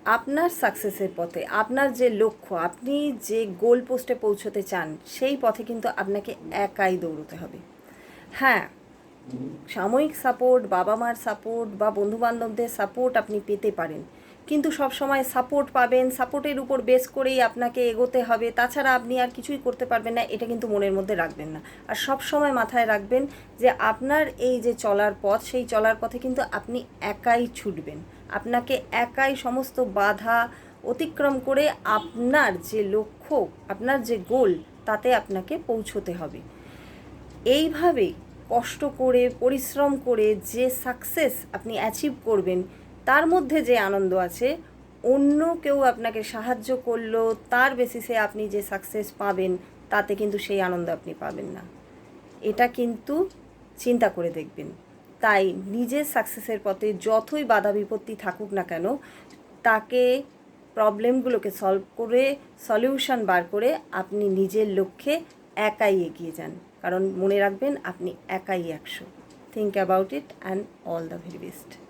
আপনার সাকসেসের পথে, আপনার যে লক্ষ্য, আপনি যে গোল পোস্টে পৌঁছতে চান, সেই পথে কিন্তু আপনাকে একাই দৌড়তে হবে। হ্যাঁ, সাময়িক সাপোর্ট, বাবা মার সাপোর্ট বা বন্ধুবান্ধবদের সাপোর্ট আপনি পেতে পারেন, কিন্তু সব সময় সাপোর্ট পাবেন, সাপোর্টের উপর বেস করেই আপনাকে এগোতে হবে, তাছাড়া আপনি আর কিছুই করতে পারবেন না, এটা কিন্তু মনের মধ্যে রাখবেন না। আর সব সময় মাথায় রাখবেন যে আপনার এই যে চলার পথ, সেই চলার পথে কিন্তু আপনি একাই ছুটবেন। আপনাকে একাই সমস্ত বাধা অতিক্রম করে আপনার যে লক্ষ্য, আপনার যে গোল, তাতে আপনাকে পৌঁছতে হবে। এইভাবে কষ্ট করে, পরিশ্রম করে যে সাকসেস আপনি অ্যাচিভ করবেন, তার মধ্যে যে আনন্দ আছে, অন্য কেউ আপনাকে সাহায্য করলো, তার বেসিসে আপনি যে সাকসেস পাবেন, তাতে কিন্তু সেই আনন্দ আপনি পাবেন না। এটা কিন্তু চিন্তা করে দেখবেন। তাই নিজের সাকসেসের পথে যতই বাধা বিপত্তি থাকুক না কেন, তাকে প্রবলেমগুলোকে সলভ করে, সলিউশন বার করে আপনি নিজের লক্ষ্যে একাই এগিয়ে যান। কারণ মনে রাখবেন, আপনি একাই 100। Think about it and all the very best.